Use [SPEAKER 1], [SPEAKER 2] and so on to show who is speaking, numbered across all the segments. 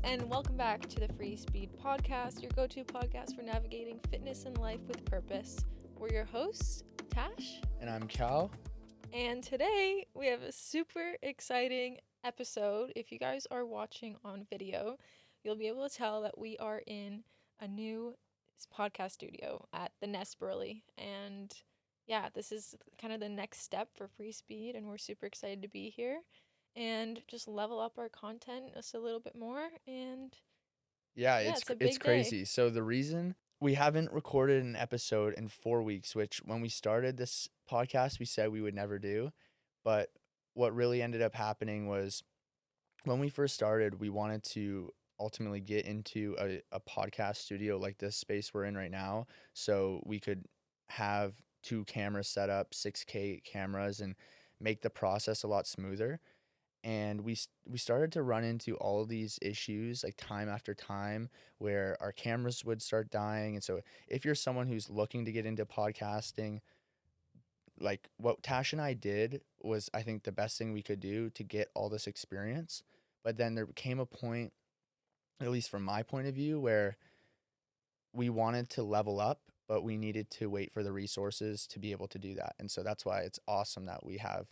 [SPEAKER 1] and welcome back to the Free Speed Podcast, your go-to podcast for navigating fitness and life with purpose. We're your hosts, Tash.
[SPEAKER 2] And I'm Cal.
[SPEAKER 1] And today we have a super exciting episode. If you guys are watching on video, you'll be able to tell that we are in a new podcast studio at the Nest Burley. And yeah, this is kind of the next step for Free Speed, and we're super excited to be here and just level up our content just a little bit more. And
[SPEAKER 2] Yeah,
[SPEAKER 1] it's a big
[SPEAKER 2] it's crazy. So the reason we haven't recorded an episode in 4 weeks, which when we started this podcast, we said we would never do. But what really ended up happening was when we first started, we wanted to ultimately get into a podcast studio like this space we're in right now. So we could have 2 cameras set up, 6K cameras, and make the process a lot smoother. And we started to run into all of these issues like time after time where our cameras would start dying. And so if you're someone who's looking to get into podcasting, like what Tash and I did was, I think, the best thing we could do to get all this experience. But then there came a point, at least from my point of view, where we wanted to level up, but we needed to wait for the resources to be able to do that. And so that's why it's awesome that we have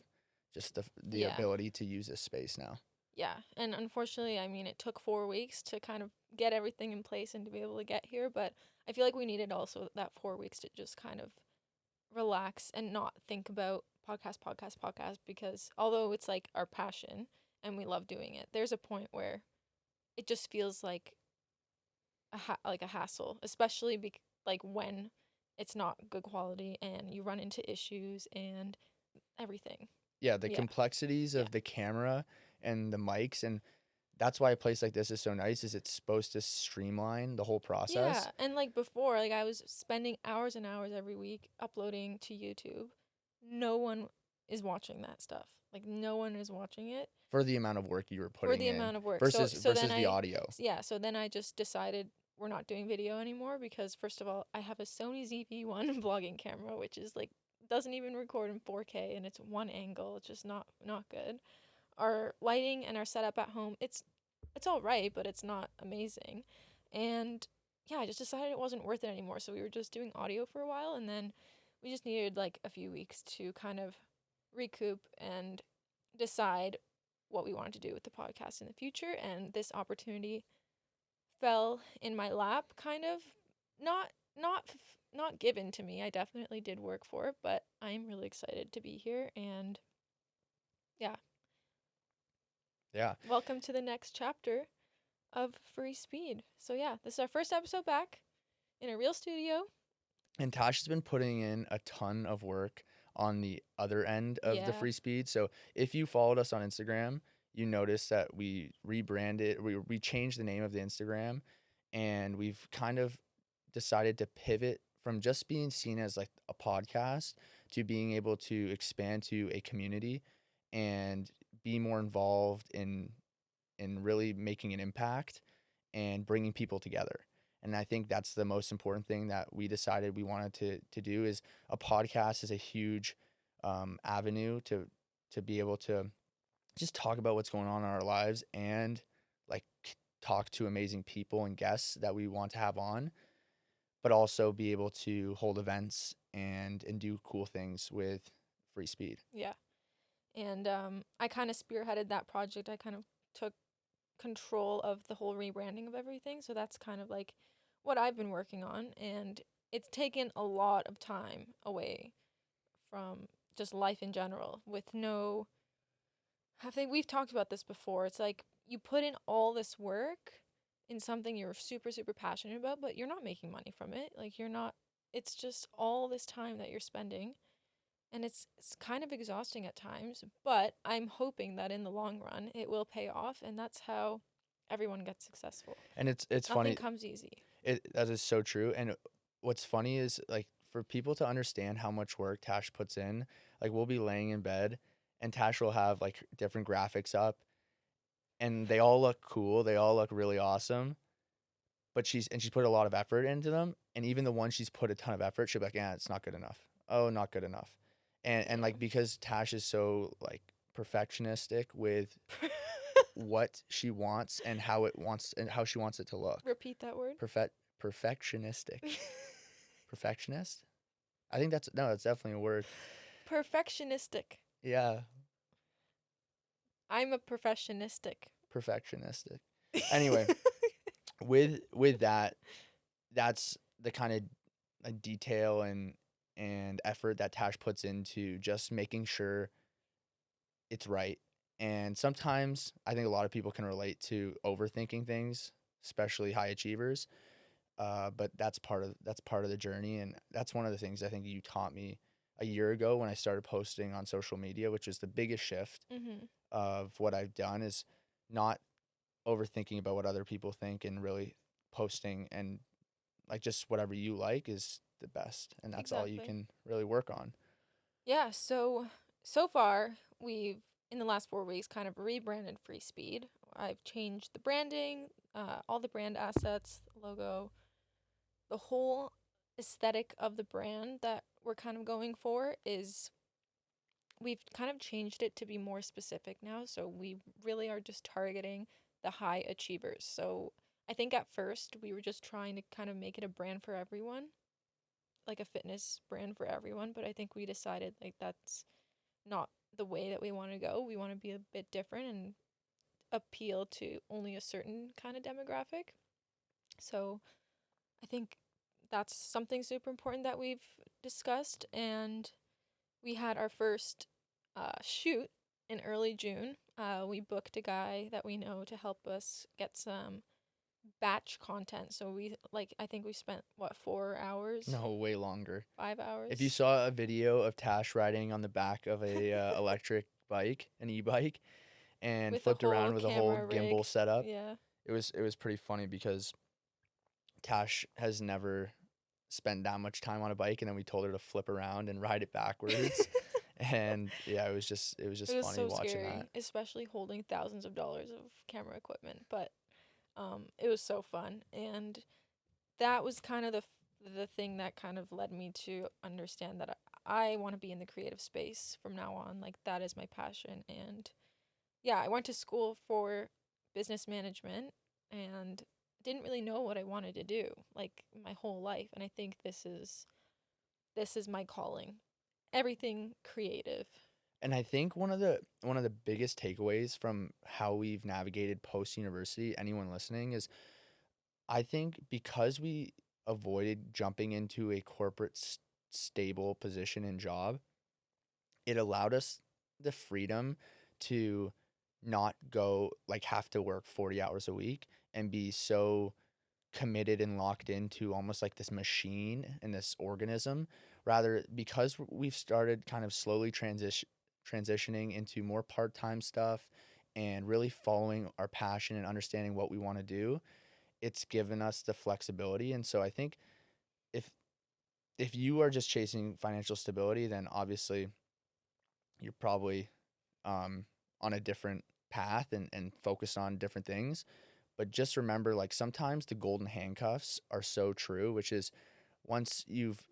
[SPEAKER 2] just the ability to use this space now.
[SPEAKER 1] Yeah, and unfortunately, I mean, it took 4 weeks to kind of get everything in place and to be able to get here, but I feel like we needed also that 4 weeks to just kind of relax and not think about podcast, because although it's like our passion and we love doing it, there's a point where it just feels like a hassle, especially like when it's not good quality and you run into issues and everything.
[SPEAKER 2] Yeah, the complexities of the camera and the mics, and that's why a place like this is so nice, is it's supposed to streamline the whole process.
[SPEAKER 1] Yeah, and like before, like I was spending hours and hours every week uploading to YouTube. No one is watching that stuff. Like no one is watching it.
[SPEAKER 2] For the amount of work you were putting in.
[SPEAKER 1] For the amount of work.
[SPEAKER 2] Versus
[SPEAKER 1] then
[SPEAKER 2] the audio.
[SPEAKER 1] Yeah, so then I just decided we're not doing video anymore because first of all, I have a Sony ZV-1 vlogging camera, which is like doesn't even record in 4K, and it's one angle. It's just not good. Our lighting and our setup at home, it's all right, but it's not amazing. And yeah, I just decided it wasn't worth it anymore. So we were just doing audio for a while, and then we just needed like a few weeks to kind of recoup and decide what we wanted to do with the podcast in the future. And this opportunity fell in my lap, kind of not given to me. I definitely did work for it, but I'm really excited to be here, and yeah.
[SPEAKER 2] Yeah.
[SPEAKER 1] Welcome to the next chapter of Free Speed. So yeah, this is our first episode back in a real studio.
[SPEAKER 2] And Tash has been putting in a ton of work on the other end of the Free Speed. So if you followed us on Instagram, you noticed that we rebranded, we changed the name of the Instagram, and we've kind of decided to pivot from just being seen as like a podcast to being able to expand to a community and be more involved in really making an impact and bringing people together. And I think that's the most important thing that we decided we wanted to do. Is a podcast is a huge avenue to be able to just talk about what's going on in our lives and like talk to amazing people and guests that we want to have on, but also be able to hold events and do cool things with Free Speed.
[SPEAKER 1] Yeah. And I kind of spearheaded that project. I kind of took control of the whole rebranding of everything. So that's kind of like what I've been working on. And it's taken a lot of time away from just life in general with no... we've talked about this before. It's like you put in all this work in something you're super, super passionate about, but you're not making money from it. Like it's just all this time that you're spending, and it's kind of exhausting at times, but I'm hoping that in the long run it will pay off, and that's how everyone gets successful.
[SPEAKER 2] And it's
[SPEAKER 1] Nothing
[SPEAKER 2] funny.
[SPEAKER 1] comes easy.
[SPEAKER 2] That is so true. And what's funny is like for people to understand how much work Tash puts in, like we'll be laying in bed and Tash will have like different graphics up and they all look cool. They all look really awesome. But she's put a lot of effort into them. And even the ones she's put a ton of effort, she'll be like, yeah, it's not good enough. Oh, not good enough. And like, because Tash is so like perfectionistic with what she wants and how she wants it to look.
[SPEAKER 1] Repeat that word.
[SPEAKER 2] Perfectionistic. Perfectionist? I think that's definitely a word.
[SPEAKER 1] Perfectionistic.
[SPEAKER 2] Yeah,
[SPEAKER 1] I'm a perfectionistic.
[SPEAKER 2] perfectionistic. Anyway, with that, that's the kind of detail and effort that Tash puts into just making sure it's right. And sometimes I think a lot of people can relate to overthinking things, especially high achievers. But that's part of the journey, and that's one of the things I think you taught me a year ago when I started posting on social media, which is the biggest shift
[SPEAKER 1] Mm-hmm.
[SPEAKER 2] of what I've done is not overthinking about what other people think and really posting and like just whatever you like is the best, and that's all you
[SPEAKER 1] Exactly.
[SPEAKER 2] can really work on.
[SPEAKER 1] Yeah, so far we've in the last 4 weeks kind of rebranded Free Speed. I've changed the branding, all the brand assets, logo, the whole aesthetic of the brand that we're kind of going for is we've kind of changed it to be more specific now. So we really are just targeting the high achievers. So I think at first we were just trying to kind of make it a brand for everyone, like a fitness brand for everyone. But I think we decided like that's not the way that we want to go. We want to be a bit different and appeal to only a certain kind of demographic. So I think that's something super important that we've discussed. And we had our first shoot in early June. We booked a guy that we know to help us get some batch content. So we like I think we spent what 4 hours,
[SPEAKER 2] No, way longer.
[SPEAKER 1] 5 hours
[SPEAKER 2] If you saw a video of Tash riding on the back of a electric bike, an e-bike, and
[SPEAKER 1] with a
[SPEAKER 2] flipped
[SPEAKER 1] whole
[SPEAKER 2] around with a whole
[SPEAKER 1] camera rig.
[SPEAKER 2] gimbal setup,
[SPEAKER 1] Yeah.
[SPEAKER 2] it was pretty funny because Tash has never spent that much time on a bike, and then we told her to flip around and ride it backwards. And yeah, it was just
[SPEAKER 1] It was
[SPEAKER 2] funny
[SPEAKER 1] so
[SPEAKER 2] watching that.
[SPEAKER 1] scary, especially holding thousands of dollars of camera equipment. But it was so fun, and that was kind of the thing that kind of led me to understand that I want to be in the creative space from now on. Like that is my passion, and yeah, I went to school for business management and didn't really know what I wanted to do like my whole life, and I think this is my calling. Everything creative.
[SPEAKER 2] And I think one of the biggest takeaways from how we've navigated post university, anyone listening, is I think because we avoided jumping into a corporate stable position and job, it allowed us the freedom to not go like have to work 40 hours a week and be so committed and locked into almost like this machine and this organism. Rather, because we've started kind of slowly transitioning into more part-time stuff and really following our passion and understanding what we want to do, it's given us the flexibility. And so I think if if you are just chasing financial stability, then obviously you're probably um, on a different path and focus on different things. But just remember, like sometimes the golden handcuffs are so true, which is once you've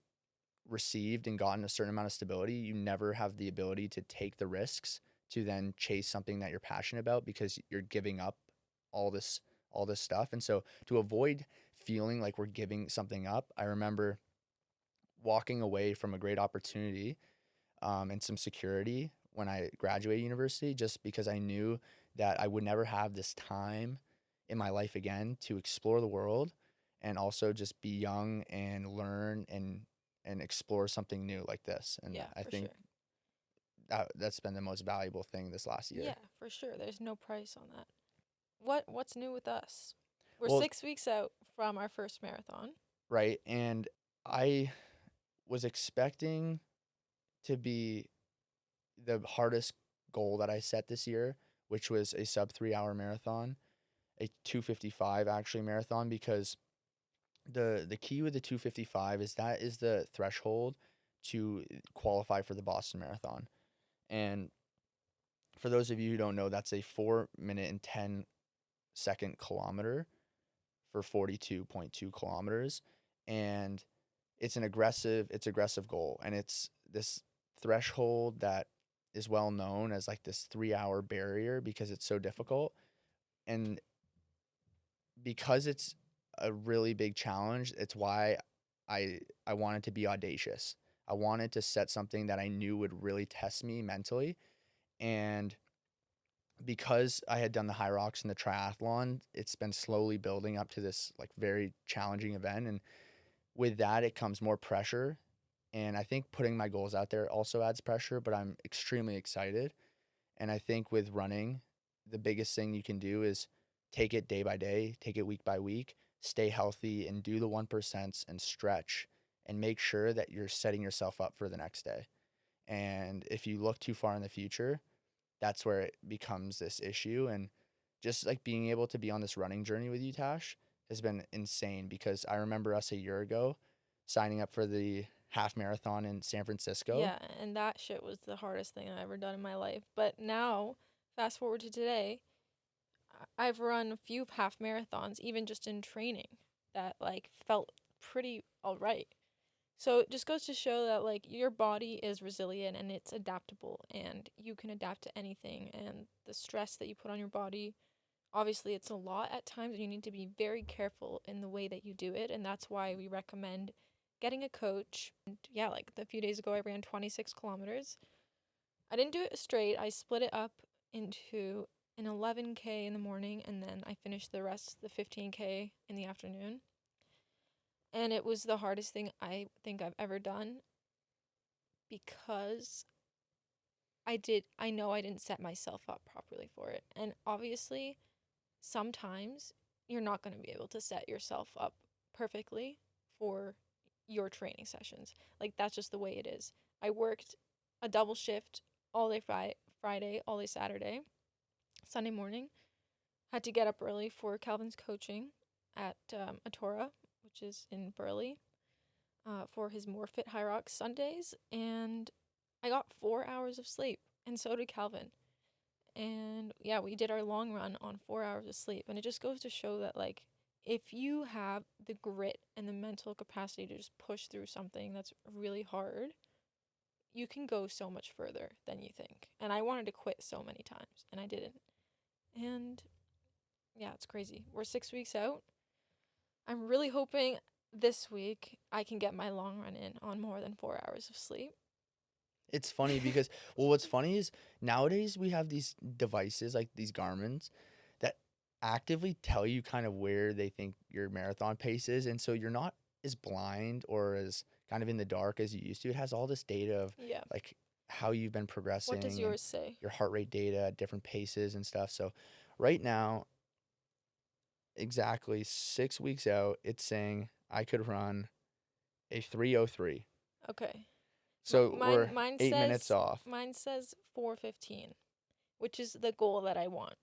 [SPEAKER 2] received and gotten a certain amount of stability, you never have the ability to take the risks to then chase something that you're passionate about because you're giving up all this all this stuff. And so to avoid feeling like we're giving something up, I remember walking away from a great opportunity and some security when I graduated university, just because I knew that I would never have this time in my life again to explore the world and also just be young and learn and explore something new like this. And
[SPEAKER 1] Yeah,
[SPEAKER 2] I
[SPEAKER 1] for
[SPEAKER 2] think
[SPEAKER 1] sure.
[SPEAKER 2] that's been the most valuable thing this last year.
[SPEAKER 1] Yeah, for sure. There's no price on that. What's new with us? We're
[SPEAKER 2] Well,
[SPEAKER 1] 6 weeks out from our first marathon.
[SPEAKER 2] right. And I was expecting to be the hardest goal that I set this year, which was a sub 3 hour marathon, a 2:55 actually marathon, because the key with the 2:55 is that is the threshold to qualify for the Boston Marathon. And for those of you who don't know, that's a 4 minute and 10 second kilometer for 42.2 kilometers. And it's aggressive goal. And it's this threshold that is well known as like this 3 hour barrier because it's so difficult. And because it's a really big challenge, it's why I wanted to be audacious. I wanted to set something that I knew would really test me mentally. And because I had done the high rocks and the triathlon, it's been slowly building up to this like very challenging event. And with that, it comes more pressure. And I think putting my goals out there also adds pressure, but I'm extremely excited. And I think with running, the biggest thing you can do is take it day by day, take it week by week, stay healthy and do the 1% and stretch and make sure that you're setting yourself up for the next day. And if you look too far in the future, that's where it becomes this issue. And just like being able to be on this running journey with you, Tash, has been insane because I remember us a year ago signing up for the half marathon in San Francisco.
[SPEAKER 1] Yeah, and that shit was the hardest thing I ever done in my life. But now, fast forward to today, I've run a few half marathons, even just in training, that like felt pretty alright. So it just goes to show that like your body is resilient and it's adaptable and you can adapt to anything, and the stress that you put on your body, obviously it's a lot at times and you need to be very careful in the way that you do it, and that's why we recommend getting a coach. And yeah, like a few days ago I ran 26 kilometers. I didn't do it straight. I split it up into an 11K in the morning and then I finished the rest, the 15K, in the afternoon. And it was the hardest thing I think I've ever done because I know I didn't set myself up properly for it. And obviously, sometimes you're not going to be able to set yourself up perfectly for your training sessions. Like, that's just the way it is. I worked a double shift all day Friday, all day Saturday, Sunday morning. Had to get up early for Calvin's coaching at Atora, which is in Burley, for his More Fit High Rocks Sundays, and I got 4 hours of sleep, and so did Calvin. And yeah, we did our long run on 4 hours of sleep, and it just goes to show that like if you have the grit and the mental capacity to just push through something that's really hard, you can go so much further than you think. And I wanted to quit so many times, and I didn't. And yeah, it's crazy. We're 6 weeks out. I'm really hoping this week I can get my long run in on more than 4 hours of sleep.
[SPEAKER 2] It's funny because, well, what's funny is nowadays we have these devices like these Garmin's that actively tell you kind of where they think your marathon pace is. And so you're not as blind or as kind of in the dark as you used to. It has all this data of
[SPEAKER 1] Yeah.
[SPEAKER 2] like how you've been
[SPEAKER 1] What does
[SPEAKER 2] progressing and
[SPEAKER 1] yours say?
[SPEAKER 2] your heart rate data at different paces and stuff. So right now, exactly 6 weeks out, it's saying I could run a 3:03.
[SPEAKER 1] Okay.
[SPEAKER 2] So we're
[SPEAKER 1] Mine
[SPEAKER 2] 8 minutes
[SPEAKER 1] says
[SPEAKER 2] off,
[SPEAKER 1] 4:15, which is the goal that I want.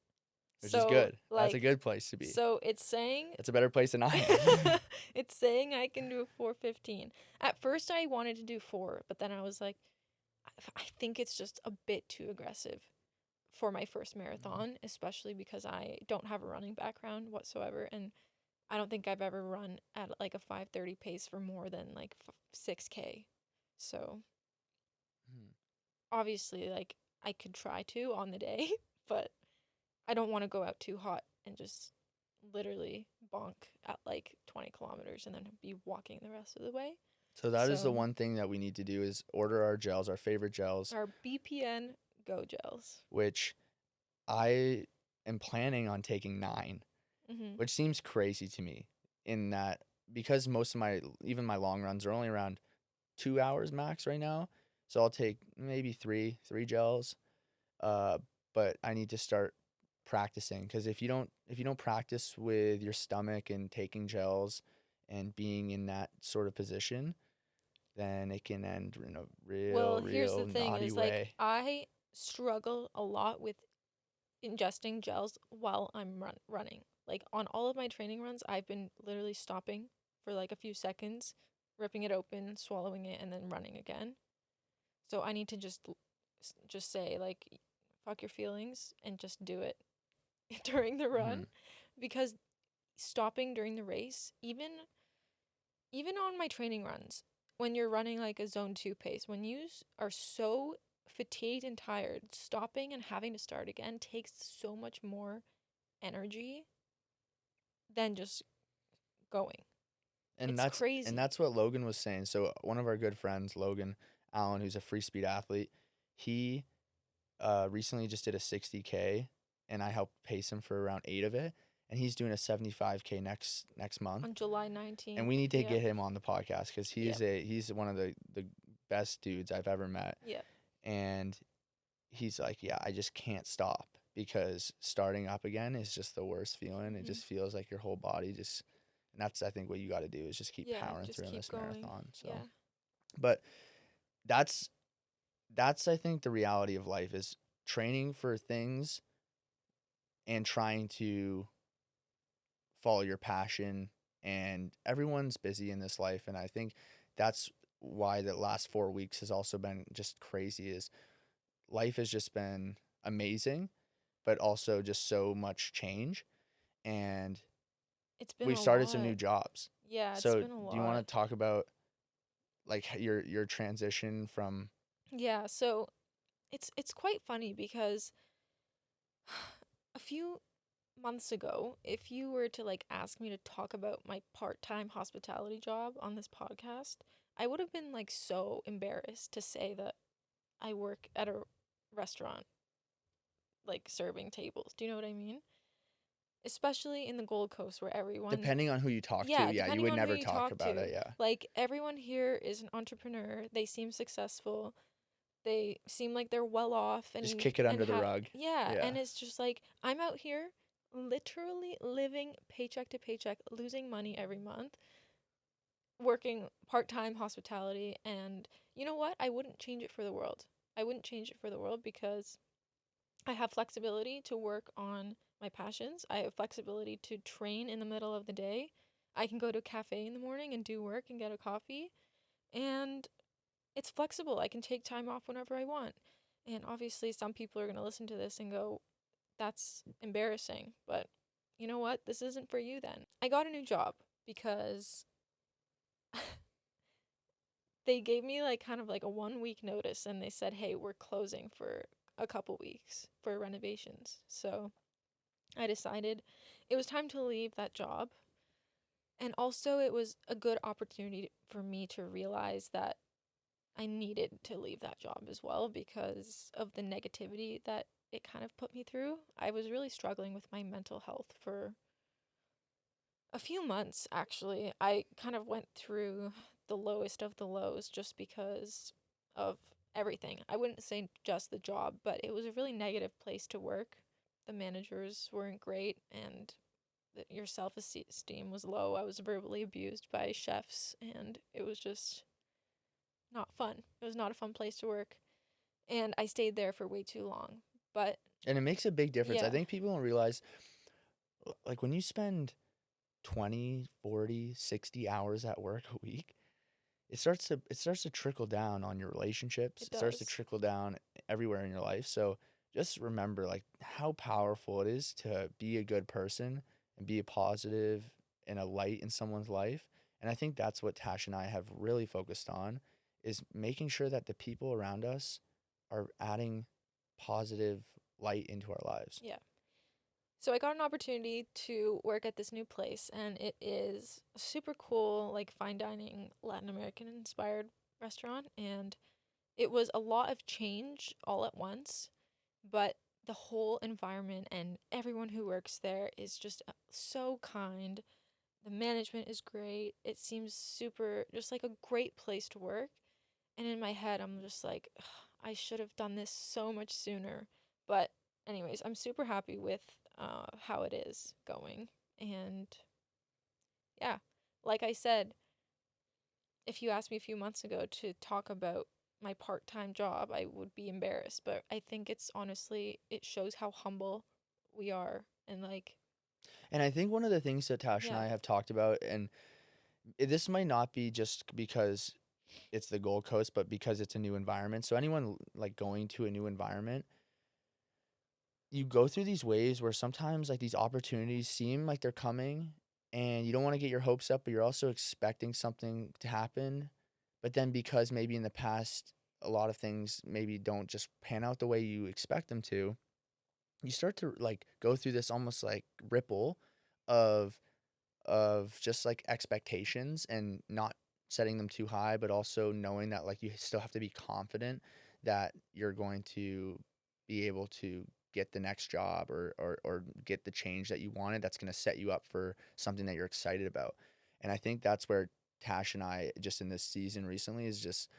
[SPEAKER 2] which is
[SPEAKER 1] So
[SPEAKER 2] good. That's a
[SPEAKER 1] like
[SPEAKER 2] good place to be.
[SPEAKER 1] so it's saying
[SPEAKER 2] That's a better place than I am.
[SPEAKER 1] it's saying I can do a 4:15. At first I wanted to do 4, but then I was like I think it's just a bit too aggressive for my first marathon, especially because I don't have a running background whatsoever, and I don't think I've ever run at like a 5:30 pace for more than like 6K. So
[SPEAKER 2] Mhm.
[SPEAKER 1] obviously, like I could try to on the day, but I don't want to go out too hot and just literally bonk at like 20 kilometers and then be walking the rest of the way.
[SPEAKER 2] So that is the
[SPEAKER 1] So
[SPEAKER 2] one thing that we need to do is order our gels, our favorite gels,
[SPEAKER 1] our BPN Go gels.
[SPEAKER 2] which I am planning on taking 9,
[SPEAKER 1] Mm-hmm.
[SPEAKER 2] which seems crazy to me in that because most of my even my long runs are only around 2 hours max right now. So I'll take maybe three gels. Uh, but I need to start practicing because if you don't practice with your stomach and taking gels and being in that sort of position, then it can end in a
[SPEAKER 1] Well,
[SPEAKER 2] real,
[SPEAKER 1] here's the
[SPEAKER 2] real
[SPEAKER 1] thing
[SPEAKER 2] naughty
[SPEAKER 1] is like
[SPEAKER 2] way.
[SPEAKER 1] I struggle a lot with ingesting gels while I'm running. Like on all of my training runs, I've been literally stopping for like a few seconds, ripping it open, swallowing it, and then running again. So I need to just say like fuck your feelings and just do it during the run,
[SPEAKER 2] Mhm.
[SPEAKER 1] because stopping during the race, even on my training runs, when you're running like a zone 2 pace, when you are so fatigued and tired, stopping and having to start again takes so much more energy than just going.
[SPEAKER 2] And
[SPEAKER 1] It's
[SPEAKER 2] that's and
[SPEAKER 1] crazy.
[SPEAKER 2] that's what Logan was saying. So one of our good friends, Logan Allen, who's a free speed athlete, he recently just did a 60K, and I helped pace him for around 8 of it, and he's doing a 75K next month.
[SPEAKER 1] On July
[SPEAKER 2] And
[SPEAKER 1] 19th.
[SPEAKER 2] we need to
[SPEAKER 1] Yep.
[SPEAKER 2] get him on the podcast because
[SPEAKER 1] Yep.
[SPEAKER 2] he's one of the best dudes I've ever met.
[SPEAKER 1] Yep.
[SPEAKER 2] And he's like, yeah, I just can't stop because starting up again is just the worst feeling. It
[SPEAKER 1] Hmm.
[SPEAKER 2] just feels like your whole body just, and that's I think what you got to do is just keep
[SPEAKER 1] Yeah,
[SPEAKER 2] powering
[SPEAKER 1] just
[SPEAKER 2] through in
[SPEAKER 1] keep
[SPEAKER 2] this
[SPEAKER 1] going.
[SPEAKER 2] marathon. So,
[SPEAKER 1] Yeah.
[SPEAKER 2] but that's that's I think the reality of life is training for things and trying to follow your passion. And everyone's busy in this life, and I think that's why the last 4 weeks has also been just crazy. Is life has just been amazing, but also just so much change. And
[SPEAKER 1] It's been
[SPEAKER 2] we've
[SPEAKER 1] a
[SPEAKER 2] started some new
[SPEAKER 1] lot.
[SPEAKER 2] jobs.
[SPEAKER 1] Yeah, it's
[SPEAKER 2] So
[SPEAKER 1] been a
[SPEAKER 2] do you
[SPEAKER 1] lot.
[SPEAKER 2] want to talk about like your transition from
[SPEAKER 1] Yeah, so it's quite funny because a few months ago, if you were to like ask me to talk about my part-time hospitality job on this podcast, I would have been like so embarrassed to say that I work at a restaurant like serving tables. Do you know what I mean? Especially in the Gold Coast where everyone,
[SPEAKER 2] depending on who you talk to,
[SPEAKER 1] yeah,
[SPEAKER 2] yeah, you
[SPEAKER 1] depending
[SPEAKER 2] would
[SPEAKER 1] on who
[SPEAKER 2] never
[SPEAKER 1] you
[SPEAKER 2] talk
[SPEAKER 1] talk
[SPEAKER 2] about
[SPEAKER 1] to,
[SPEAKER 2] it, yeah.
[SPEAKER 1] like everyone here is an entrepreneur. They seem successful. They seem like they're well off
[SPEAKER 2] Just
[SPEAKER 1] and
[SPEAKER 2] kick it under the
[SPEAKER 1] have,
[SPEAKER 2] rug.
[SPEAKER 1] yeah,
[SPEAKER 2] Yeah.
[SPEAKER 1] and it's just like I'm out here literally living paycheck to paycheck, losing money every month, working part-time hospitality, and you know what? I wouldn't change it for the world. I wouldn't change it for the world because I have flexibility to work on my passions. I have flexibility to train in the middle of the day. I can go to a cafe in the morning and do work and get a coffee. And it's flexible. I can take time off whenever I want. And obviously, some people are going to listen to this and go, that's embarrassing. But you know what? This isn't for you then. I got a new job because they gave me like kind of like a 1 week notice and they said, hey, we're closing for a couple weeks for renovations. So I decided it was time to leave that job. And also, it was a good opportunity for me to realize that I needed to leave that job as well because of the negativity that it kind of put me through. I was really struggling with my mental health for a few months, actually. I kind of went through the lowest of the lows just because of everything. I wouldn't say just the job, but it was a really negative place to work. The managers weren't great, and your self esteem was low. I was verbally abused by chefs, and it was just not fun. It was not a fun place to work, and I stayed there for way too long. But
[SPEAKER 2] And it makes a big difference. I
[SPEAKER 1] yeah,
[SPEAKER 2] think people don't realize like when you spend 20, 40, 60 hours at work a week, it starts to trickle down on your relationships.
[SPEAKER 1] it
[SPEAKER 2] It starts to
[SPEAKER 1] does.
[SPEAKER 2] trickle down everywhere in your life. So just remember like how powerful it is to be a good person and be a positive and a light in someone's life. And I think that's what Tash and I have really focused on is making sure that the people around us are adding positive light into our lives.
[SPEAKER 1] Yeah. So I got an opportunity to work at this new place, and it is a super cool, like fine dining Latin American inspired restaurant. And it was a lot of change all at once, but the whole environment and everyone who works there is just so kind. The management is great. It seems super, just like a great place to work. And in my head, I'm just like, "Ugh, I should have done this so much sooner." But, anyways, I'm super happy with how it is going. And yeah, like I said, if you asked me a few months ago to talk about my part time job, I would be embarrassed. But I think it's honestly, it shows how humble we are. And like,
[SPEAKER 2] And I think one of the things that Tash and
[SPEAKER 1] yeah,
[SPEAKER 2] I have talked about, and this might not be just because it's the Gold Coast, but because it's a new environment. So anyone like going to a new environment, you go through these waves where sometimes like these opportunities seem like they're coming and you don't want to get your hopes up, but you're also expecting something to happen. But then because maybe in the past a lot of things maybe don't just pan out the way you expect them to, you start to like go through this almost like ripple of just like expectations and not setting them too high, but also knowing that like you still have to be confident that you're going to be able to get the next job or get the change that you wanted that's going to set you up for something that you're excited about. And I think that's where Tash and I just in this season recently is just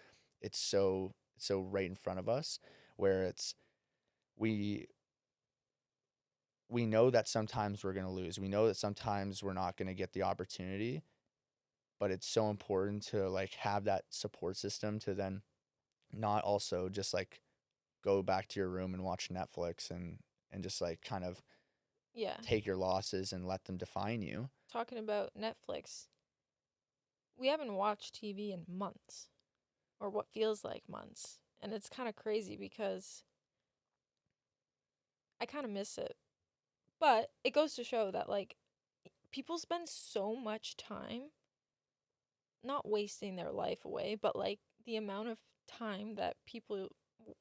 [SPEAKER 2] it's so right in front of us where it's we we know that sometimes we're going to lose. We know that sometimes we're not going to get the opportunity, but it's so important to like have that support system to then not also just like go back to your room and watch Netflix and just like kind of
[SPEAKER 1] Yeah.
[SPEAKER 2] take your losses and let them define you.
[SPEAKER 1] Talking about Netflix, we haven't watched TV in months, or what feels like months. And it's kind of crazy because I kind of miss it. But it goes to show that, like, people spend so much time not wasting their life away, but like the amount of time that people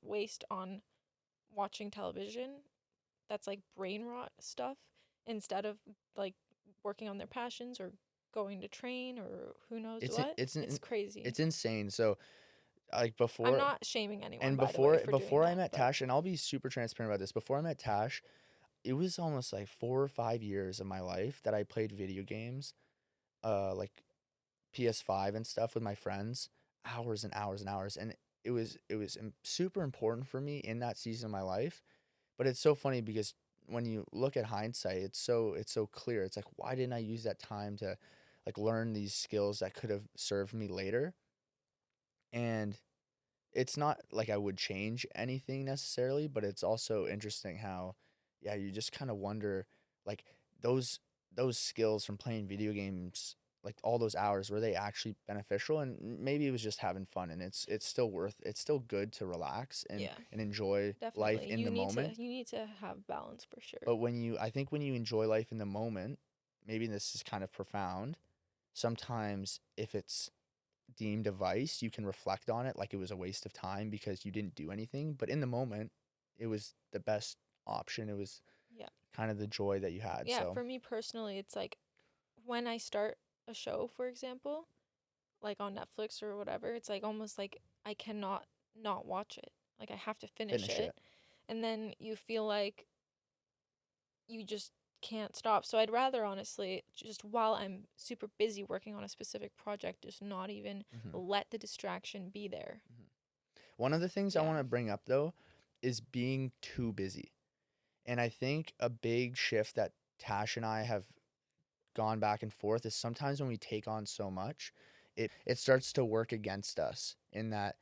[SPEAKER 1] waste on watching television that's like brain rot stuff instead of like working on their passions or going to train or who knows
[SPEAKER 2] It's
[SPEAKER 1] what.
[SPEAKER 2] it's
[SPEAKER 1] It's crazy.
[SPEAKER 2] it's insane. So like
[SPEAKER 1] I'm
[SPEAKER 2] before
[SPEAKER 1] not shaming anyone,
[SPEAKER 2] and
[SPEAKER 1] by the way,
[SPEAKER 2] before
[SPEAKER 1] for doing
[SPEAKER 2] before I
[SPEAKER 1] that,
[SPEAKER 2] met
[SPEAKER 1] but
[SPEAKER 2] Tash, and I'll be super transparent about this. Before I met Tash, it was almost like 4 or 5 years of my life that I played video games, like PS5 and stuff with my friends, hours and hours and hours, and it was super important for me in that season of my life. But it's so funny because when you look at hindsight, it's so clear. It's like why didn't I use that time to like learn these skills that could have served me later? And it's not like I would change anything necessarily, but it's also interesting how, yeah, you just kind of wonder, like those those skills from playing video games, like all those hours, were they actually beneficial? And maybe it was just having fun, and it's still good to relax
[SPEAKER 1] yeah,
[SPEAKER 2] and enjoy life
[SPEAKER 1] definitely.
[SPEAKER 2] in the moment.
[SPEAKER 1] You need to have balance for sure.
[SPEAKER 2] But I think when you enjoy life in the moment, maybe this is kind of profound. Sometimes if it's deemed a vice, you can reflect on it like it was a waste of time because you didn't do anything. But in the moment, it was the best option. It was
[SPEAKER 1] Yeah.
[SPEAKER 2] kind of the joy that you had.
[SPEAKER 1] Yeah,
[SPEAKER 2] So
[SPEAKER 1] for me personally, it's like when I start a show, for example, like on Netflix or whatever, it's like almost like I cannot not watch it. Like I have to finish
[SPEAKER 2] finish
[SPEAKER 1] it.
[SPEAKER 2] it.
[SPEAKER 1] And then you feel like you just can't stop. So I'd rather honestly just while I'm super busy working on a specific project just not even
[SPEAKER 2] hmm
[SPEAKER 1] let the distraction be there.
[SPEAKER 2] hmm One of the things I
[SPEAKER 1] Yeah.
[SPEAKER 2] want to bring up though is being too busy. And I think a big shift that Tash and I have gone back and forth is sometimes when we take on so much, it starts to work against us in that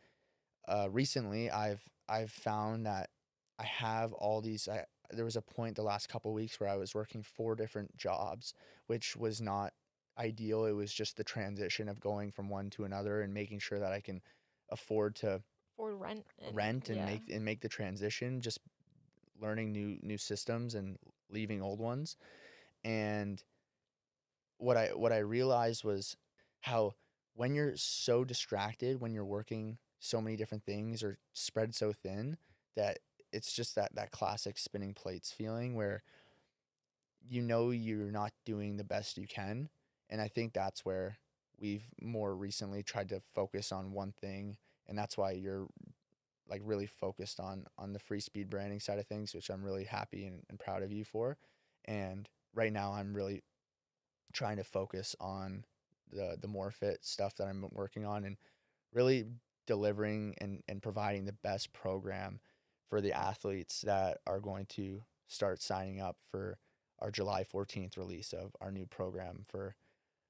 [SPEAKER 2] recently I've found that I have all these there was a point the last couple weeks where I was working 4 different jobs, which was not ideal. It was just the transition of going from one to another and making sure that I can afford to
[SPEAKER 1] For rent and
[SPEAKER 2] rent and
[SPEAKER 1] yeah.
[SPEAKER 2] make the transition, just learning new systems and leaving old ones. And what I realized was how when you're so distracted, when you're working so many different things or spread so thin, that it's just that classic spinning plates feeling where you know you're not doing the best you can. And I think that's where we've more recently tried to focus on one thing, and that's why you're like really focused on the free speed branding side of things, which I'm really happy and proud of you for. And right now I'm really trying to focus on the more fit stuff that I'm working on and really delivering and providing the best program for the athletes that are going to start signing up for our July 14th release of our new program for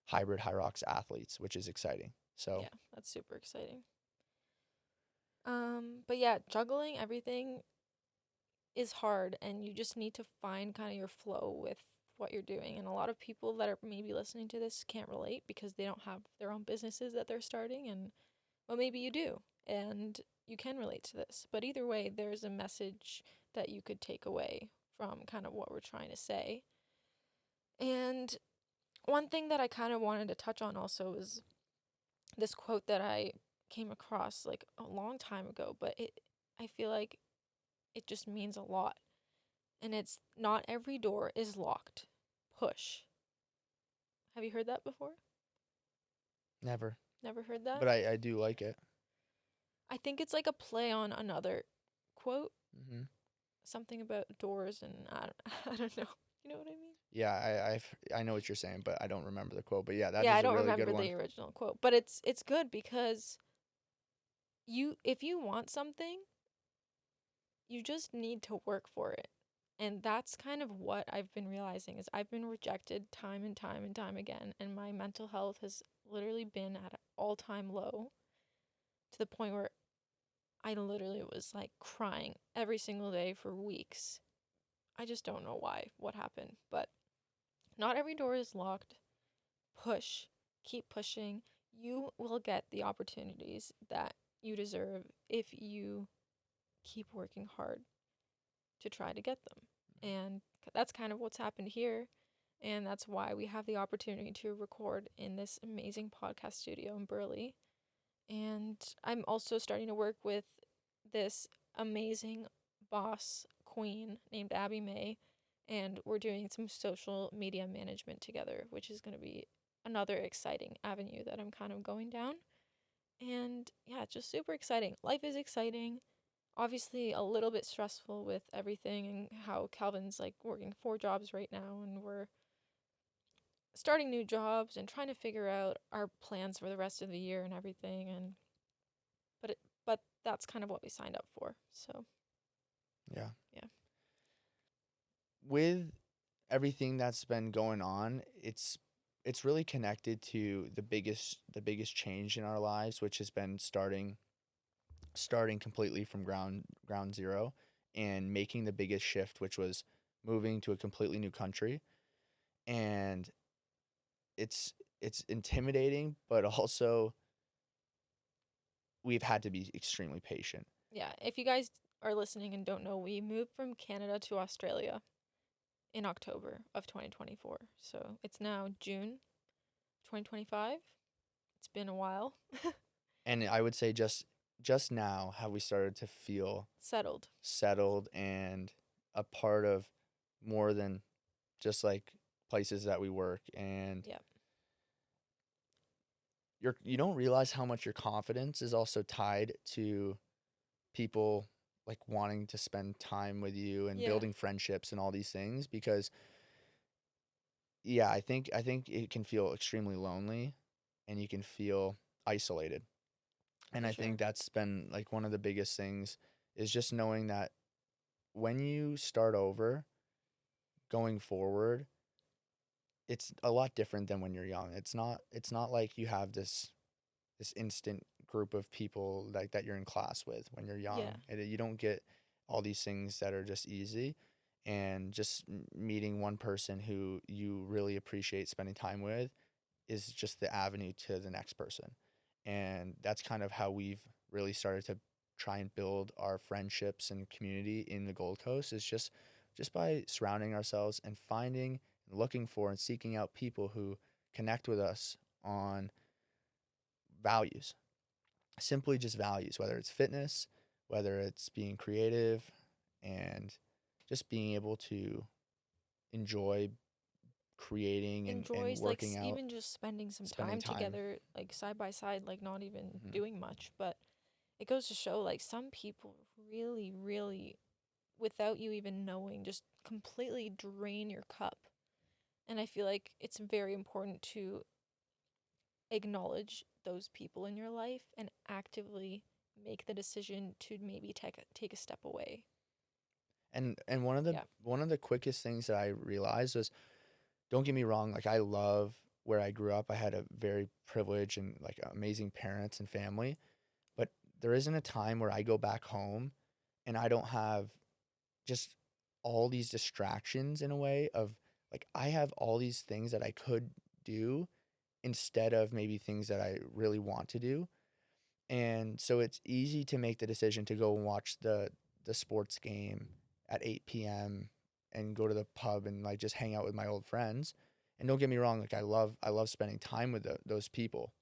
[SPEAKER 2] hybrid high rocks athletes, which is exciting. So
[SPEAKER 1] Yeah, that's super exciting. But yeah, juggling everything is hard and you just need to find kind of your flow with what you're doing. And a lot of people that are maybe listening to this can't relate because they don't have their own businesses that they're starting and well maybe you do and you can relate to this. But either way, there's a message that you could take away from kind of what we're trying to say. And one thing that I kind of wanted to touch on also is this quote that I came across like a long time ago, but I feel like it just means a lot. And it's not every door is locked. Push. Have you heard that before?
[SPEAKER 2] Never.
[SPEAKER 1] Never heard that?
[SPEAKER 2] But I do like it.
[SPEAKER 1] I think it's like a play on another quote,
[SPEAKER 2] Mm-hmm.
[SPEAKER 1] something about doors, and I don't, I don't know. You know what I mean?
[SPEAKER 2] Yeah, I know what you're saying, but I don't remember the quote. But yeah, that
[SPEAKER 1] Yeah, I
[SPEAKER 2] is a
[SPEAKER 1] don't
[SPEAKER 2] really good
[SPEAKER 1] remember
[SPEAKER 2] one.
[SPEAKER 1] the original quote, but it's good because if you want something, you just need to work for it. And that's kind of what I've been realizing is I've been rejected time and time and time again, and my mental health has literally been at an all-time low to the point where I literally was like crying every single day for weeks. I just don't know why, what happened, but not every door is locked. Push, keep pushing. You will get the opportunities that you deserve if you keep working hard to try to get them. And that's kind of what's happened here. And that's why we have the opportunity to record in this amazing podcast studio in Burley. And I'm also starting to work with this amazing boss queen named Abby May. And we're doing some social media management together, which is going to be another exciting avenue that I'm kind of going down. And yeah, it's just super exciting. Life is exciting. Obviously, a little bit stressful with everything and how Calvin's like working 4 jobs right now, and we're starting new jobs and trying to figure out our plans for the rest of the year and everything. And but that's kind of what we signed up for. So
[SPEAKER 2] Yeah.
[SPEAKER 1] yeah,
[SPEAKER 2] With everything that's been going on, it's really connected to the biggest change in our lives, which has been starting completely from ground zero and making the biggest shift, which was moving to a completely new country. And it's intimidating, but also we've had to be extremely patient.
[SPEAKER 1] yeah. If you guys are listening and don't know, we moved from Canada to Australia in October of 2024. So it's now June 2025. It's been a while.
[SPEAKER 2] And I would say just now have we started to feel
[SPEAKER 1] Settled.
[SPEAKER 2] settled and a part of more than just like places that we work. And
[SPEAKER 1] Yeah.
[SPEAKER 2] you don't realize how much your confidence is also tied to people like wanting to spend time with you and
[SPEAKER 1] Yeah.
[SPEAKER 2] building friendships and all these things. Because yeah, I think it can feel extremely lonely and you can feel isolated. And
[SPEAKER 1] For
[SPEAKER 2] I
[SPEAKER 1] sure.
[SPEAKER 2] think that's been like one of the biggest things is just knowing that when you start over going forward, it's a lot different than when you're young. It's not like you have this instant group of people like that you're in class with when you're young.
[SPEAKER 1] Yeah.
[SPEAKER 2] You don't get all these things that are just easy. And just meeting one person who you really appreciate spending time with is just the avenue to the next person. And that's kind of how we've really started to try and build our friendships and community in the Gold Coast is just by surrounding ourselves and finding and looking for and seeking out people who connect with us on values. Simply just values, whether it's fitness, whether it's being creative and just being able to enjoy creating and
[SPEAKER 1] Enjoys like
[SPEAKER 2] working out,
[SPEAKER 1] even just spending some
[SPEAKER 2] spending
[SPEAKER 1] time
[SPEAKER 2] time.
[SPEAKER 1] together, like side by side, like not even
[SPEAKER 2] Hmm.
[SPEAKER 1] doing much. But it goes to show, like, some people really, really, without you even knowing, just completely drain your cup. And I feel like it's very important to acknowledge those people in your life and actively make the decision to maybe take a step away.
[SPEAKER 2] And one of the
[SPEAKER 1] Yeah.
[SPEAKER 2] one of the quickest things that I realized was, don't get me wrong, like I love where I grew up. I had a very privileged and like amazing parents and family, but there isn't a time where I go back home and I don't have just all these distractions in a way of like I have all these things that I could do instead of maybe things that I really want to do. And so it's easy to make the decision to go and watch the sports game at 8 p.m. and go to the pub and like just hang out with my old friends. And don't get me wrong, like I love spending time with those people.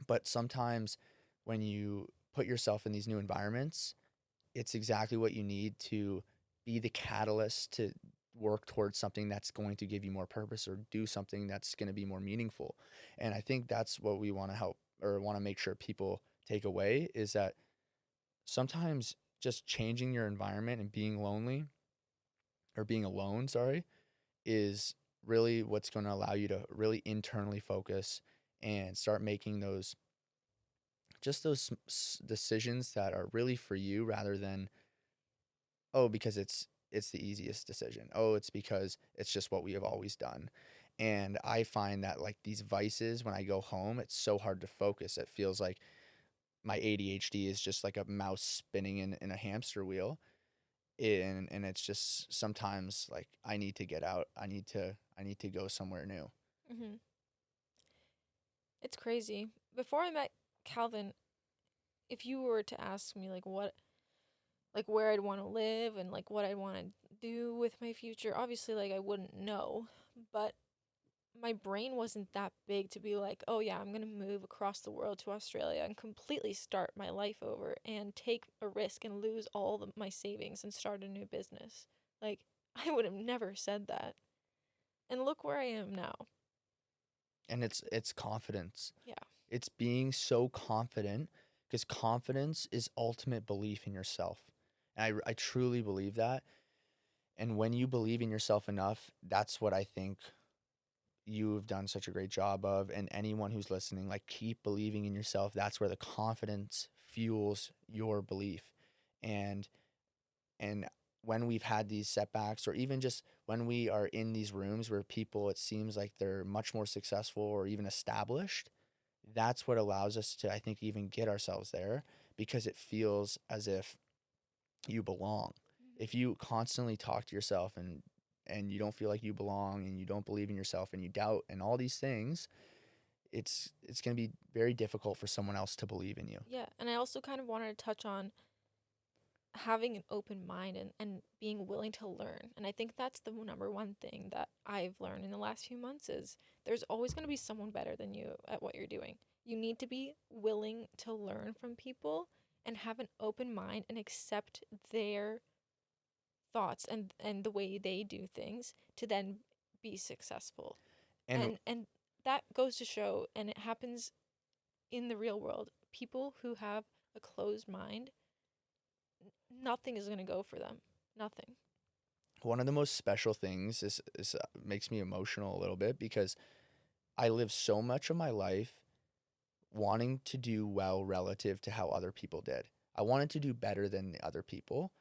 [SPEAKER 2] But sometimes when you put yourself in these new environments, it's exactly what you need to be the catalyst to work towards something that's going to give you more purpose or do something that's going to be more meaningful. And I think that's what we want to help or want to make sure people take away is that sometimes just changing your environment and being lonely or being alone, sorry, is really what's going to allow you to really internally focus and start making those just those decisions that are really for you rather than oh because it's the easiest decision. Oh, it's because it's just what we have always done. And I find that like these vices when I go home, it's so hard to focus. It feels like my ADHD is just like a mouse spinning in a hamster wheel. And it's just sometimes like I need to get out. I need to go somewhere new.
[SPEAKER 1] Hmm. It's crazy. Before I met Calvin, if you were to ask me like what, like where I'd want to live and like what I'd want to do with my future, obviously like I wouldn't know, but my brain wasn't that big to be like, oh yeah, I'm gonna move across the world to Australia and completely start my life over and take a risk and lose all my savings and start a new business. Like, I would have never said that. And look where I am now.
[SPEAKER 2] And it's confidence.
[SPEAKER 1] Yeah.
[SPEAKER 2] It's being so confident because confidence is ultimate belief in yourself. And I truly believe that. And when you believe in yourself enough, that's what I think you've done such a great job of. And anyone who's listening, like keep believing in yourself. That's where the confidence fuels your belief. And and when we've had these setbacks or even just when we are in these rooms where people it seems like they're much more successful or even established, that's what allows us to I think even get ourselves there because it feels as if you belong. If you constantly talk to yourself and you don't feel like you belong and you don't believe in yourself and you doubt and all these things, it's going to be very difficult for someone else to believe in you.
[SPEAKER 1] Yeah. And I also kind of wanted to touch on having an open mind and being willing to learn. And I think that's the number one thing that I've learned in the last few months is there's always going to be someone better than you at what you're doing. You need to be willing to learn from people and have an open mind and accept their thoughts and the way they do things to then be successful.
[SPEAKER 2] And
[SPEAKER 1] And that goes to show and it happens in the real world. People who have a closed mind, nothing is going to go for them. Nothing.
[SPEAKER 2] one of the most special things is makes me emotional a little bit because I live so much of my life wanting to do well relative to how other people did. I wanted to do better than the other people.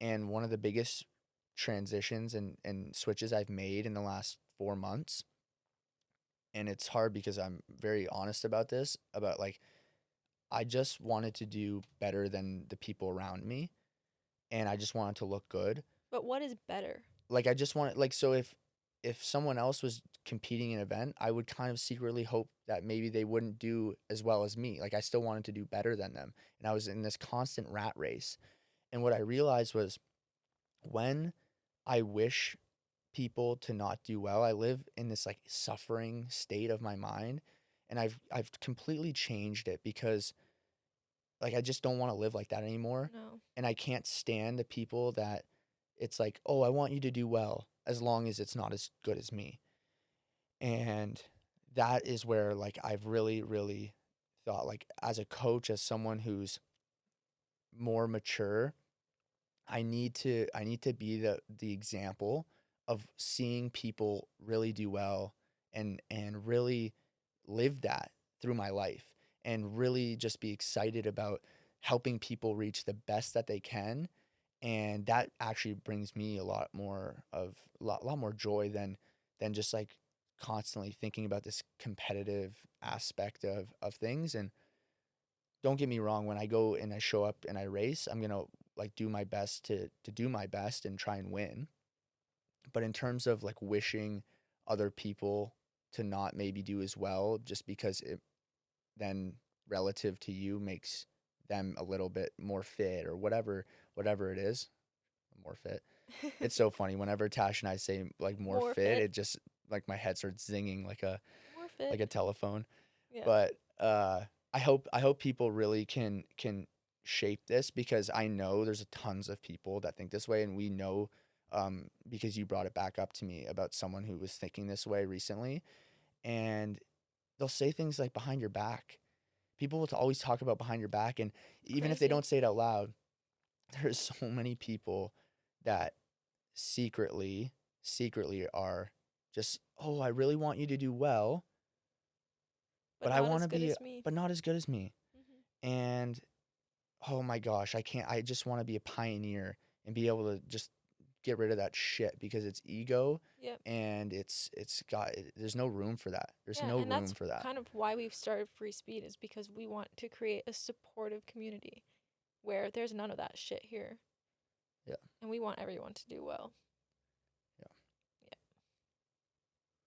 [SPEAKER 2] And one of the biggest transitions and switches I've made in the last 4 months, and it's hard because I'm very honest about this, about like, I just wanted to do better than the people around me. And I just wanted to look good.
[SPEAKER 1] But what is better?
[SPEAKER 2] Like, I just wanted, like, so if someone else was competing in an event, I would kind of secretly hope that maybe they wouldn't do as well as me. Like, I still wanted to do better than them. And I was in this constant rat race. And what I realized was when I wish people to not do well, I live in this like suffering state of my mind. And I've completely changed it because like I just don't want to live like that anymore.
[SPEAKER 1] No.
[SPEAKER 2] And I can't stand the people that it's like, "Oh, I want you to do well as long as it's not as good as me." And that is where like I've really thought like as a coach, as someone who's more mature, I need to be the example of seeing people really do well and really live that through my life and really just be excited about helping people reach the best that they can. And that actually brings me a lot more of lot more joy than just like constantly thinking about this competitive aspect of things. And don't get me wrong, when I go and I show up and I race, I'm gonna like do my best to do my best and try and win. But in terms of like wishing other people to not maybe do as well just because it then relative to you makes them a little bit more fit or whatever it is, more fit. It's so funny whenever Tash and I say like more
[SPEAKER 1] More
[SPEAKER 2] fit,
[SPEAKER 1] fit.
[SPEAKER 2] it just like my head starts zinging
[SPEAKER 1] More fit.
[SPEAKER 2] like a telephone.
[SPEAKER 1] Yeah.
[SPEAKER 2] But I hope people really can shape this, because I know there's tons of people that think this way, and we know, because you brought it back up to me about someone who was thinking this way recently, and they'll say things like behind your back. People will always talk about behind your back, and even if they
[SPEAKER 1] Crazy.
[SPEAKER 2] don't say it out loud, there's so many people that secretly, secretly are just, oh, I really want you to do well,
[SPEAKER 1] But
[SPEAKER 2] but I
[SPEAKER 1] not
[SPEAKER 2] want
[SPEAKER 1] as
[SPEAKER 2] to
[SPEAKER 1] good
[SPEAKER 2] be,
[SPEAKER 1] as me.
[SPEAKER 2] but not as good as me.
[SPEAKER 1] Hmm.
[SPEAKER 2] And oh my gosh, I can't, I just want to be a pioneer and be able to just get rid of that shit, because it's ego,
[SPEAKER 1] Yep.
[SPEAKER 2] and it's got, there's no room for that. There's
[SPEAKER 1] Yeah,
[SPEAKER 2] no
[SPEAKER 1] and
[SPEAKER 2] room
[SPEAKER 1] that's
[SPEAKER 2] for that.
[SPEAKER 1] kind of why we've started Free Speed, is because we want to create a supportive community where there's none of that shit here,
[SPEAKER 2] Yeah.
[SPEAKER 1] and we want everyone to do well.
[SPEAKER 2] Yeah.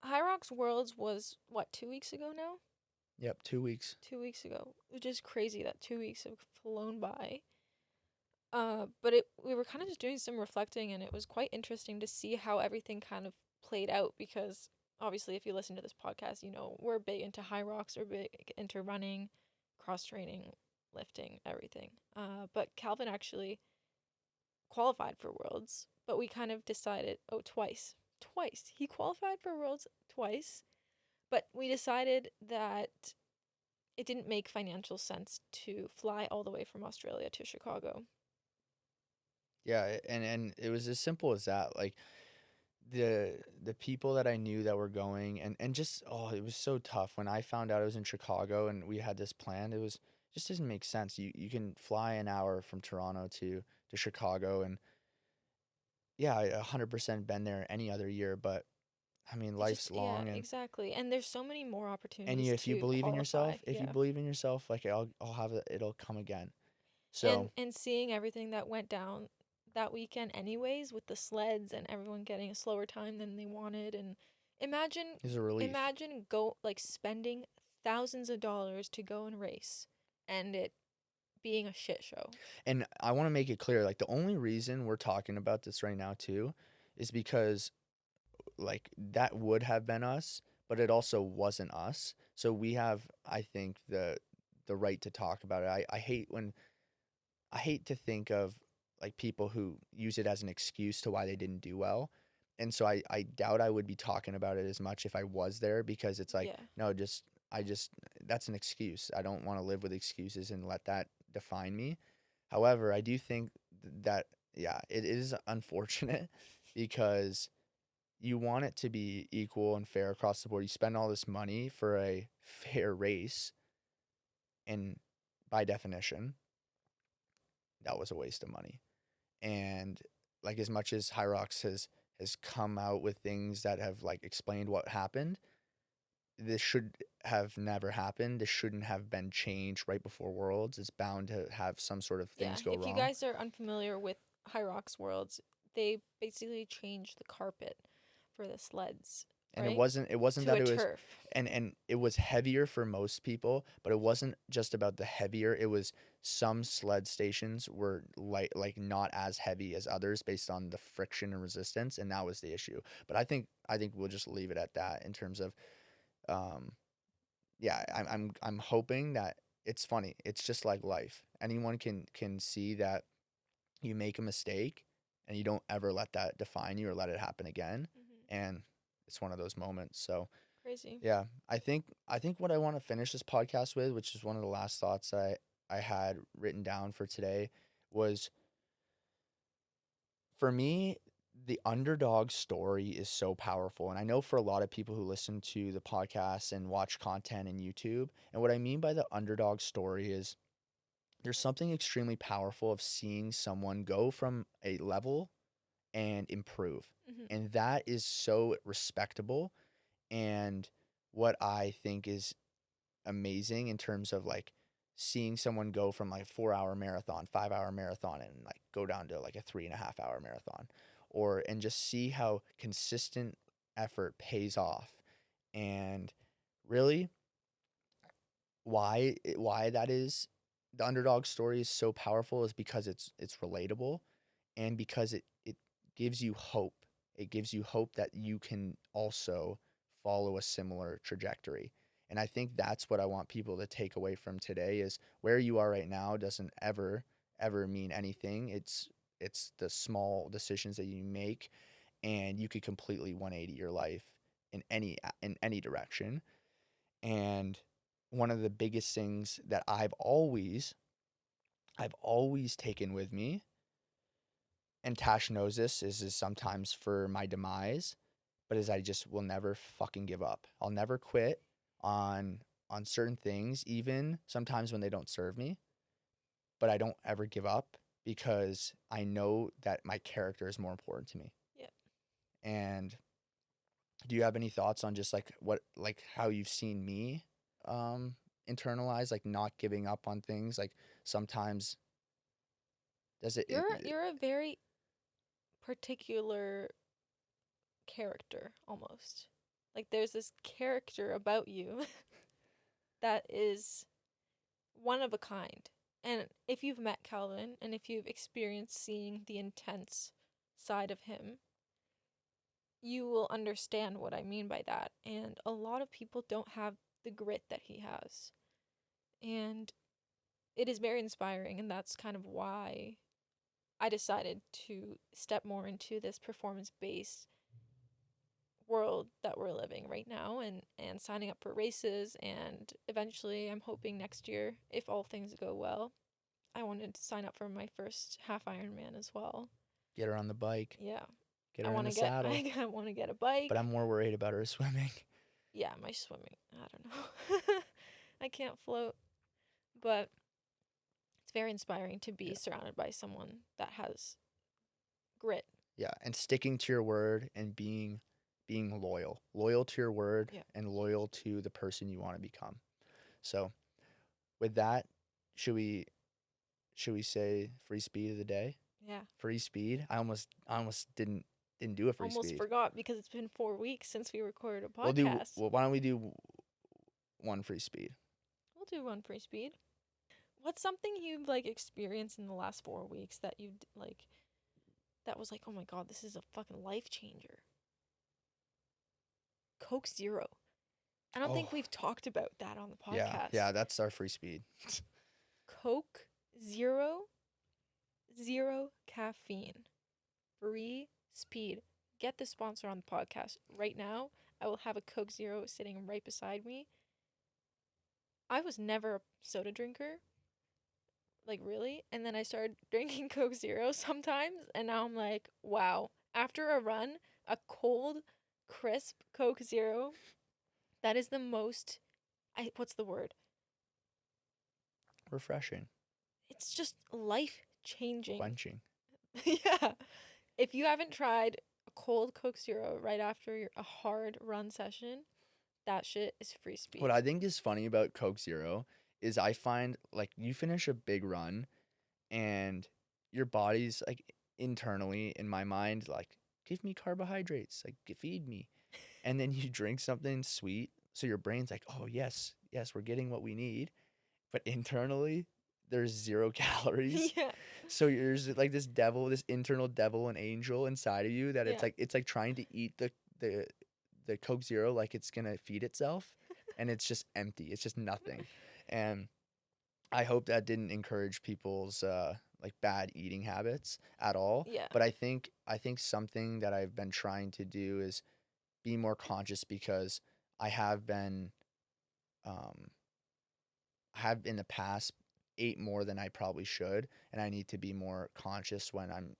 [SPEAKER 1] Yeah. High Rocks Worlds was what, 2 weeks ago now?
[SPEAKER 2] Yep. 2 weeks.
[SPEAKER 1] 2 weeks ago. Which is crazy that 2 weeks have flown by. But we were kind of just doing some reflecting, and it was quite interesting to see how everything kind of played out, because obviously if you listen to this podcast, you know, we're big into high rocks, we're big into running, cross training, lifting, everything. But Calvin actually qualified for Worlds, but we kind of decided, oh, twice. Twice. He qualified for Worlds twice, but we decided that it didn't make financial sense to fly all the way from Australia to Chicago.
[SPEAKER 2] Yeah, and it was as simple as that. Like, the people that I knew that were going, and just, oh, it was so tough when I found out it was in Chicago and we had this planned. It was just doesn't make sense. You can fly an hour from Toronto to Chicago, and yeah, I 100% been there any other year, but I mean,
[SPEAKER 1] It just,
[SPEAKER 2] life's
[SPEAKER 1] yeah,
[SPEAKER 2] long,
[SPEAKER 1] exactly. And there's so many more
[SPEAKER 2] and
[SPEAKER 1] opportunities
[SPEAKER 2] if you
[SPEAKER 1] to
[SPEAKER 2] believe in
[SPEAKER 1] qualify.
[SPEAKER 2] yourself, if you
[SPEAKER 1] Yeah.
[SPEAKER 2] believe in yourself, like I'll have it, it'll come again.
[SPEAKER 1] And
[SPEAKER 2] So
[SPEAKER 1] seeing everything that went down that weekend anyways, with the sleds and everyone getting a slower time than they wanted, and imagine
[SPEAKER 2] it's a relief.
[SPEAKER 1] imagine go like spending thousands of dollars to go and race and it being a shit show.
[SPEAKER 2] And I want to make it clear, like the only reason we're talking about this right now too is because like that would have been us, but it also wasn't us. So we have, I think, the right to talk about it. I hate to think of like people who use it as an excuse to why they didn't do well. And so I doubt I would be talking about it as much if I was there, because it's like,
[SPEAKER 1] Yeah.
[SPEAKER 2] no, just I just that's an excuse. I don't want to live with excuses and let that define me. However, I do think that yeah, it is unfortunate because you want it to be equal and fair across the board. You spend all this money for a fair race, and by definition, that was a waste of money. And like, as much as Hyrox has come out with things that have like explained what happened, this should have never happened. This shouldn't have been changed right before Worlds. It's bound to have some sort of
[SPEAKER 1] Yeah.
[SPEAKER 2] things go
[SPEAKER 1] If you
[SPEAKER 2] wrong.
[SPEAKER 1] guys are unfamiliar with High Rocks Worlds, they basically changed the carpet for the sleds,
[SPEAKER 2] And it
[SPEAKER 1] right?
[SPEAKER 2] wasn't
[SPEAKER 1] To
[SPEAKER 2] that
[SPEAKER 1] a
[SPEAKER 2] it was,
[SPEAKER 1] turf.
[SPEAKER 2] and it was heavier for most people, but it wasn't just about the heavier. It was some sled stations were like not as heavy as others based on the friction and resistance, and that was the issue. But I think we'll just leave it at that in terms of um yeah, I'm hoping that it's funny. It's just like life. Anyone can see that you make a mistake and you don't ever let that define you or let it happen again.
[SPEAKER 1] Hmm.
[SPEAKER 2] And it's one of those moments. So
[SPEAKER 1] Crazy.
[SPEAKER 2] yeah, I think what I want to finish this podcast with, which is one of the last thoughts I had written down for today, was for me, the underdog story is so powerful. And I know for a lot of people who listen to the podcast and watch content in YouTube, and what I mean by the underdog story is there's something extremely powerful of seeing someone go from a level and improve.
[SPEAKER 1] Hmm.
[SPEAKER 2] And that is so respectable. And what I think is amazing in terms of like seeing someone go from like 4 hour marathon, 5 hour marathon, and like go down to like a 3.5 hour marathon, or and just see how consistent effort pays off. And really, why that is, the underdog story is so powerful is because it's relatable, and because it gives you hope. It gives you hope that you can also follow a similar trajectory. And I think that's what I want people to take away from today is where you are right now doesn't ever ever mean anything. It's the small decisions that you make, and you could completely 180 your life in any direction. And one of the biggest things that I've always taken with me, and Tash knows this, is sometimes for my demise, but is I just will never fucking give up. I'll never quit on certain things, even sometimes when they don't serve me, but I don't ever give up because I know that my character is more important to me.
[SPEAKER 1] Yeah.
[SPEAKER 2] And do you have any thoughts on just like how you've seen me internalize like not giving up on things? Like sometimes does
[SPEAKER 1] You're a very particular character almost. Like there's this character about you that is one of a kind. And if you've met Calvin and if you've experienced seeing the intense side of him, you will understand what I mean by that. And a lot of people don't have the grit that he has. And it is very inspiring, and that's kind of why I decided to step more into this performance based world that we're living right now, and signing up for races, and eventually I'm hoping next year, if all things go well, I wanted to sign up for my first half Ironman as well.
[SPEAKER 2] get her on the bike,
[SPEAKER 1] Yeah.
[SPEAKER 2] get
[SPEAKER 1] I
[SPEAKER 2] her in
[SPEAKER 1] want
[SPEAKER 2] the
[SPEAKER 1] to get
[SPEAKER 2] saddle?
[SPEAKER 1] I want to get a
[SPEAKER 2] But
[SPEAKER 1] bike.
[SPEAKER 2] I'm more worried about her swimming.
[SPEAKER 1] Yeah, my swimming. I don't know. I can't float, but it's very inspiring to be
[SPEAKER 2] Yeah.
[SPEAKER 1] surrounded by someone that has grit.
[SPEAKER 2] Yeah, and sticking to your word and being loyal to your word
[SPEAKER 1] Yeah.
[SPEAKER 2] and loyal to the person you want to become. So, with that, should we say free speed of the day?
[SPEAKER 1] Yeah.
[SPEAKER 2] Free speed. I almost didn't do a free
[SPEAKER 1] Almost
[SPEAKER 2] speed.
[SPEAKER 1] forgot because it's been 4 weeks since we recorded a
[SPEAKER 2] We'll do.
[SPEAKER 1] podcast.
[SPEAKER 2] Well, why don't we do one free speed?
[SPEAKER 1] We'll do one free speed. What's something you've like experienced in the last 4 weeks that you like that was like, oh my god, this is a fucking life changer? Coke Zero. I don't
[SPEAKER 2] Oh,
[SPEAKER 1] think we've talked about that on the
[SPEAKER 2] yeah,
[SPEAKER 1] podcast.
[SPEAKER 2] yeah. That's our free speed.
[SPEAKER 1] Coke Zero, zero caffeine, free speed. Get the sponsor on the podcast right now. I will have a Coke Zero sitting right beside me. I was never a soda drinker, like really, and then I started drinking Coke Zero sometimes, and now I'm like, wow. After a run, a cold, crisp Coke Zero, that is the most. What's the word?
[SPEAKER 2] Refreshing,
[SPEAKER 1] It's just life changing.
[SPEAKER 2] quenching.
[SPEAKER 1] Yeah. If you haven't tried a cold Coke Zero right after a hard run session, that shit is free speed.
[SPEAKER 2] What I think is funny about Coke Zero is I find like you finish a big run and your body's like internally in my mind like give me carbohydrates, like feed me. And then you drink something sweet, so your brain's like, "Oh, yes, yes, we're getting what we need." But internally, there's 0 calories.
[SPEAKER 1] Yeah.
[SPEAKER 2] So there's like this devil, this internal devil and angel inside of you that
[SPEAKER 1] Yeah.
[SPEAKER 2] it's like trying to eat the the Coke Zero like it's gonna feed itself, and it's just empty. It's just nothing. And I hope that didn't encourage people's like bad eating habits at all.
[SPEAKER 1] Yeah.
[SPEAKER 2] But I think something that I've been trying to do is be more conscious because I have been um I have in the past ate more than I probably should, and I need to be more conscious when I'm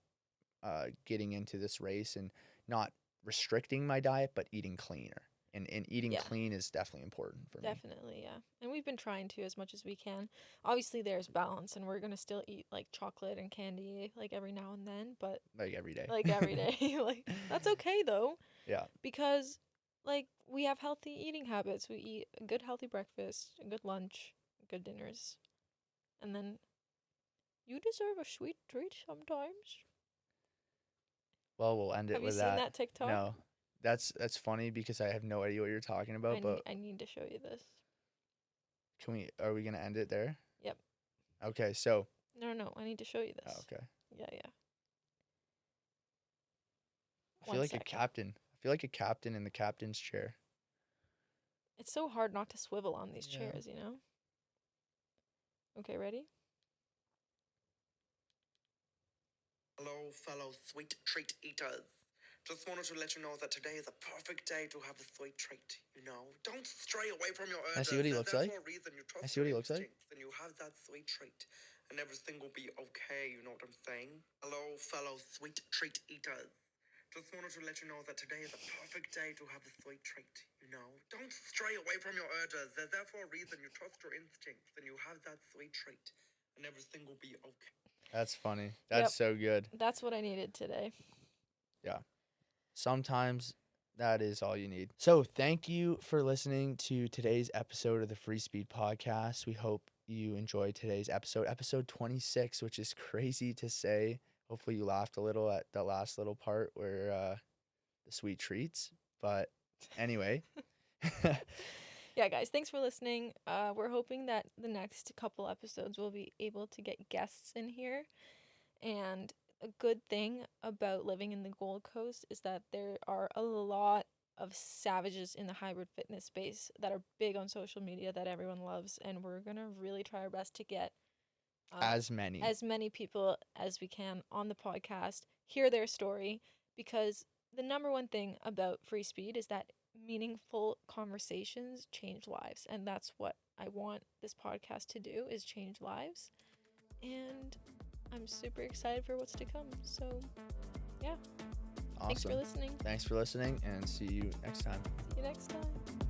[SPEAKER 2] getting into this race and not restricting my diet, but eating cleaner. And eating
[SPEAKER 1] Yeah.
[SPEAKER 2] clean is definitely important for me.
[SPEAKER 1] Definitely, yeah. And we've been trying to as much as we can. Obviously, there's balance, and we're gonna still eat like chocolate and candy like every now and then, but
[SPEAKER 2] Like every day.
[SPEAKER 1] like every day, like that's okay though,
[SPEAKER 2] Yeah.
[SPEAKER 1] because like we have healthy eating habits. We eat a good healthy breakfast, a good lunch, good dinners, and then you deserve a sweet treat sometimes.
[SPEAKER 2] Well, we'll end it
[SPEAKER 1] Have you
[SPEAKER 2] with
[SPEAKER 1] seen
[SPEAKER 2] that.
[SPEAKER 1] that TikTok?
[SPEAKER 2] No. That's funny because I have no idea what you're talking about, but
[SPEAKER 1] I need to show you this.
[SPEAKER 2] are we going to end it there?
[SPEAKER 1] Yep.
[SPEAKER 2] Okay, so
[SPEAKER 1] No, I need to show you
[SPEAKER 2] oh,
[SPEAKER 1] this.
[SPEAKER 2] okay.
[SPEAKER 1] Yeah.
[SPEAKER 2] I feel
[SPEAKER 1] One
[SPEAKER 2] like a
[SPEAKER 1] sec.
[SPEAKER 2] captain. I feel like a captain in the captain's chair.
[SPEAKER 1] It's so hard not to swivel on these
[SPEAKER 2] Yeah.
[SPEAKER 1] chairs, you know? Okay, ready?
[SPEAKER 3] fellow sweet treat eaters. Just wanted to let you know that today is a perfect day to have a sweet treat, you know? Don't stray away from your
[SPEAKER 2] I
[SPEAKER 3] urges.
[SPEAKER 2] see what he looks
[SPEAKER 3] There's
[SPEAKER 2] like.
[SPEAKER 3] no reason you
[SPEAKER 2] I
[SPEAKER 3] trust
[SPEAKER 2] see what
[SPEAKER 3] your
[SPEAKER 2] he looks like.
[SPEAKER 3] instincts and you have that sweet treat. And everything will be okay, you know what I'm saying? Hello, fellow sweet treat eaters. Just wanted to let you know that today is a perfect day to have a sweet treat, you know? Don't stray away from your urges. There's therefore a reason you trust your instincts and you have that sweet treat. And everything will be okay.
[SPEAKER 2] That's funny. That's so good.
[SPEAKER 1] That's what I needed today.
[SPEAKER 2] Yeah. Sometimes that is all you need. So thank you for listening to today's episode of the Free Speed Podcast. We hope you enjoyed today's episode 26, which is crazy to say. Hopefully you laughed a little at the last little part where the sweet treats. But anyway.
[SPEAKER 1] Yeah, guys, thanks for listening. We're hoping that the next couple episodes we'll be able to get guests in here. And a good thing about living in the Gold Coast is that there are a lot of savages in the hybrid fitness space that are big on social media that everyone loves, and we're gonna really try our best to get
[SPEAKER 2] as many
[SPEAKER 1] people as we can on the podcast, hear their story, because the number one thing about Free Speed is that meaningful conversations change lives, and that's what I want this podcast to do, is change lives. And I'm super excited for what's to come. So, yeah.
[SPEAKER 2] Awesome.
[SPEAKER 1] Thanks for listening.
[SPEAKER 2] Thanks for listening, and see you next time.
[SPEAKER 1] See you next time.